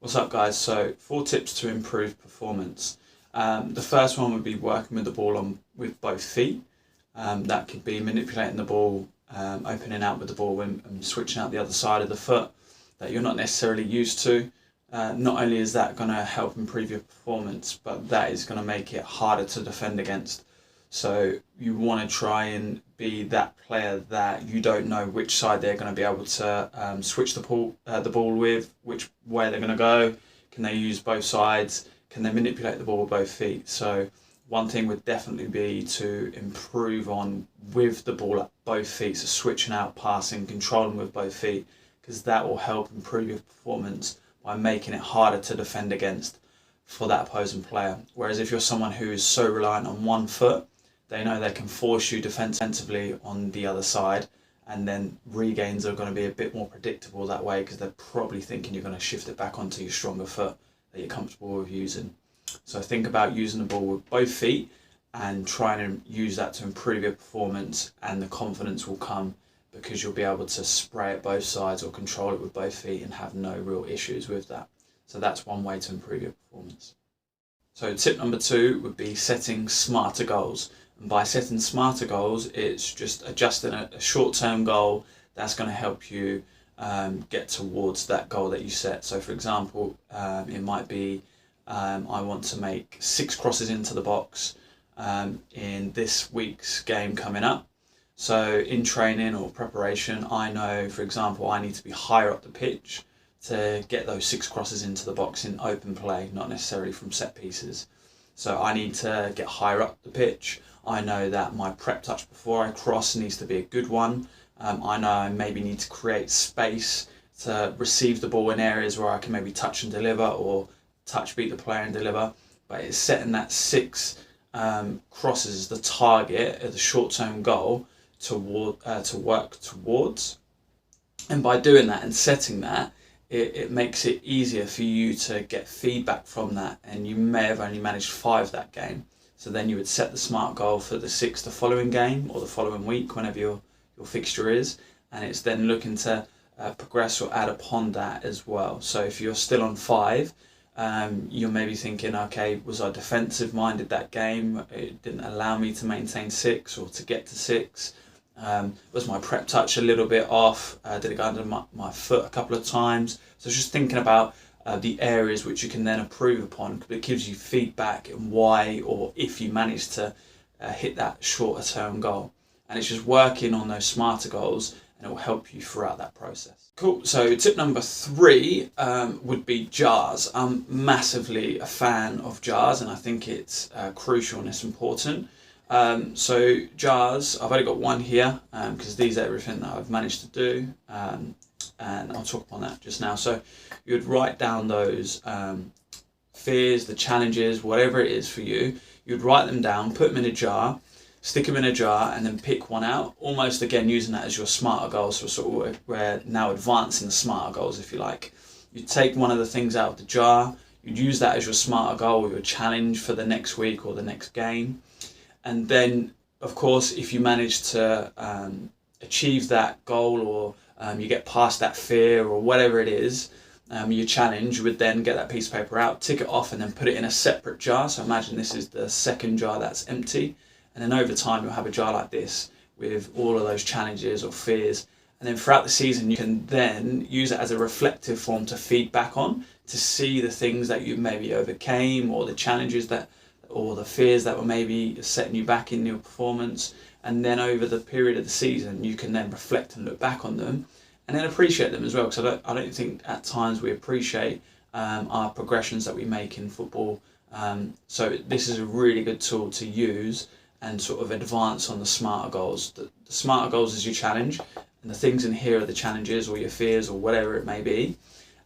What's up, guys? So 4 tips to improve performance. The first one would be working with the ball on with both feet. That could be manipulating the ball, opening out with the ball and switching out the other side of the foot that you're not necessarily used to. Not only is that going to help improve your performance, but that is going to make it harder to defend against. So you want to try and be that player that you don't know which side they're going to be able to switch the ball with, which way they're going to go. Can they use both sides? Can they manipulate the ball with both feet? So one thing would definitely be to improve on with the ball at both feet, so switching out, passing, controlling with both feet, because that will help improve your performance by making it harder to defend against for that opposing player. Whereas if you're someone who is so reliant on one foot, they know they can force you defensively on the other side, and then regains are going to be a bit more predictable that way because they're probably thinking you're going to shift it back onto your stronger foot that you're comfortable with using. So think about using the ball with both feet and trying to use that to improve your performance, and the confidence will come because you'll be able to spray it both sides or control it with both feet and have no real issues with that. So that's one way to improve your performance. So tip number 2 would be setting smarter goals. And by setting smarter goals, it's just adjusting a short-term goal that's going to help you get towards that goal that you set. So for example, it might be I want to make 6 crosses into the box in this week's game coming up. So in training or preparation, I know, for example, I need to be higher up the pitch to get those 6 crosses into the box in open play, not necessarily from set pieces. So I need to get higher up the pitch. I know that my prep touch before I cross needs to be a good one. I know I maybe need to create space to receive the ball in areas where I can maybe touch and deliver, or touch, beat the player and deliver. But it's setting that 6 crosses as the target, as the short-term goal to work towards. And by doing that and setting that, it makes it easier for you to get feedback from that. And you may have only managed 5 that game. So then you would set the smart goal for the 6 the following game or the following week, whenever your fixture is. And it's then looking to progress or add upon that as well. So if you're still on 5, you're maybe thinking, okay, was I defensive minded that game? It didn't allow me to maintain 6 or to get to 6. Was my prep touch a little bit off? Did it go under my foot a couple of times? So just thinking about the areas which you can then improve upon, because it gives you feedback and why, or if you manage to hit that shorter term goal. And it's just working on those smarter goals, and it will help you throughout that process. Cool. So tip number 3 would be jars. I'm massively a fan of jars, and I think it's crucial and it's important. So jars, I've only got one here because these are everything that I've managed to do, and I'll talk upon that just now. So you'd write down those fears, the challenges, whatever it is for you. You'd write them down, put them in a jar, stick them in a jar, and then pick one out, almost again using that as your smarter goals. So sort of we're now advancing the smarter goals, if you like. You'd take one of the things out of the jar, you'd use that as your smarter goal or your challenge for the next week or the next game. And then, of course, if you manage to achieve that goal, or you get past that fear or whatever it is, your challenge, you would then get that piece of paper out, tick it off, and then put it in a separate jar. So imagine this is the second jar that's empty. And then over time, you'll have a jar like this with all of those challenges or fears. And then throughout the season, you can then use it as a reflective form to feed back on, to see the things that you maybe overcame, or the challenges that, or the fears that were maybe setting you back in your performance. And then over the period of the season, you can then reflect and look back on them, and then appreciate them as well. Because I don't think at times we appreciate our progressions that we make in football. So this is a really good tool to use and sort of advance on the smarter goals. The smarter goals is your challenge, and the things in here are the challenges or your fears or whatever it may be.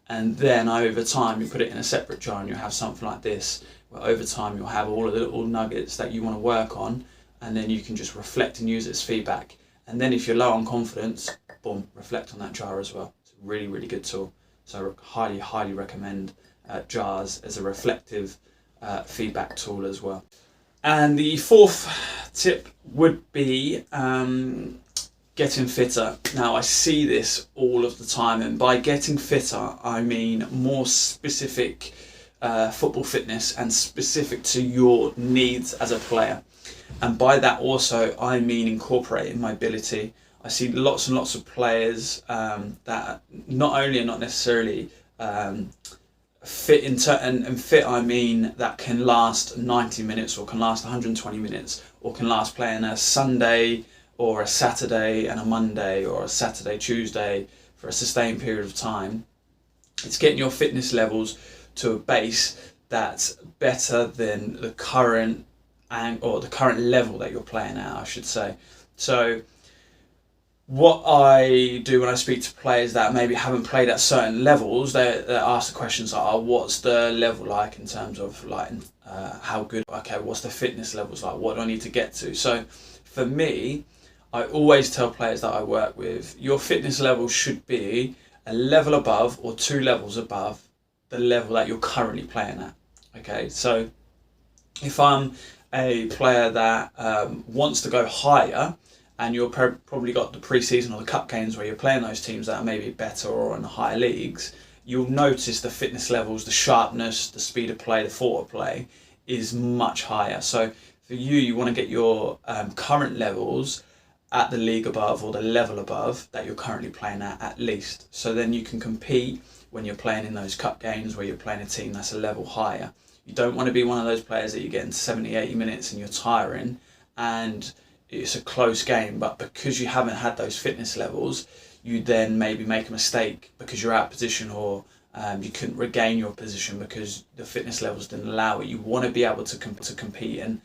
And then over time, you put it in a separate jar, and you'll have something like this, where over time you'll have all of the little nuggets that you want to work on, and then you can just reflect and use it as feedback. And then if you're low on confidence, boom, reflect on that jar as well. It's a really, really good tool. So I highly recommend jars as a reflective feedback tool as well. And the 4th tip would be getting fitter. Now I see this all of the time, and by getting fitter I mean more specific football fitness and specific to your needs as a player. And by that also I mean incorporating mobility. I see lots and lots of players that not only are not necessarily fit and fit I mean that can last 90 minutes or can last 120 minutes or can last playing a Sunday or a Saturday and a Monday or a Saturday, Tuesday for a sustained period of time. It's getting your fitness levels to a base that's better than the current or the current level that you're playing at, I should say. So what I do when I speak to players that maybe haven't played at certain levels, they ask the questions like, oh, what's the level like in terms of like how good, okay, what's the fitness levels like, what do I need to get to? So for me, I always tell players that I work with, your fitness level should be a level above or 2 levels above the level that you're currently playing at. Okay, so if I'm a player that wants to go higher, and you're probably got the pre-season or the cup games where you're playing those teams that are maybe better or in the higher leagues, you'll notice the fitness levels, the sharpness, the speed of play, the thought of play is much higher. So for you, you want to get your current levels at the league above or the level above that you're currently playing at least. So then you can compete when you're playing in those cup games where you're playing a team that's a level higher. You don't want to be one of those players that you're getting 70, 80 minutes and you're tiring and it's a close game, but because you haven't had those fitness levels, you then maybe make a mistake because you're out of position or you couldn't regain your position because the fitness levels didn't allow it. You want to be able to compete and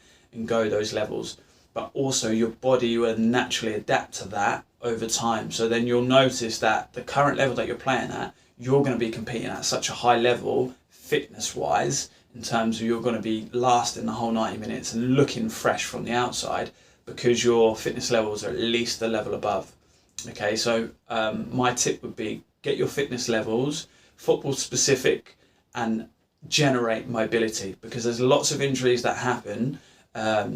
go those levels, but also your body will naturally adapt to that over time. So then you'll notice that the current level that you're playing at, you're going to be competing at such a high level fitness wise, in terms of you're going to be lasting the whole 90 minutes and looking fresh from the outside, because your fitness levels are at least the level above. Okay, so my tip would be get your fitness levels, football specific, and generate mobility, because there's lots of injuries that happen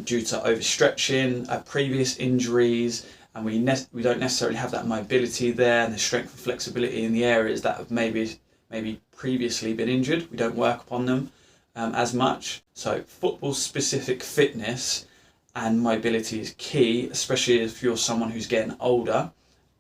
due to overstretching, previous injuries, and we don't necessarily have that mobility there and the strength and flexibility in the areas that have maybe previously been injured. We don't work upon them as much. So football specific fitness and mobility is key, especially if you're someone who's getting older,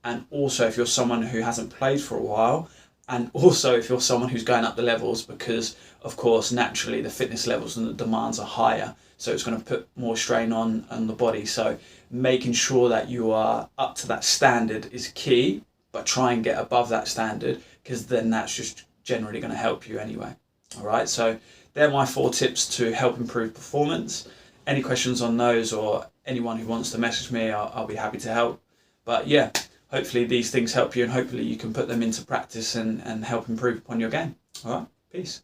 and also if you're someone who hasn't played for a while, and also if you're someone who's going up the levels, because of course naturally the fitness levels and the demands are higher, so it's going to put more strain on the body. So making sure that you are up to that standard is key, but try and get above that standard, because then that's just generally going to help you anyway. All right, so they're my 4 tips to help improve performance. Any questions on those, or anyone who wants to message me, I'll be happy to help. But yeah, hopefully these things help you, and hopefully you can put them into practice and help improve upon your game. All right, peace.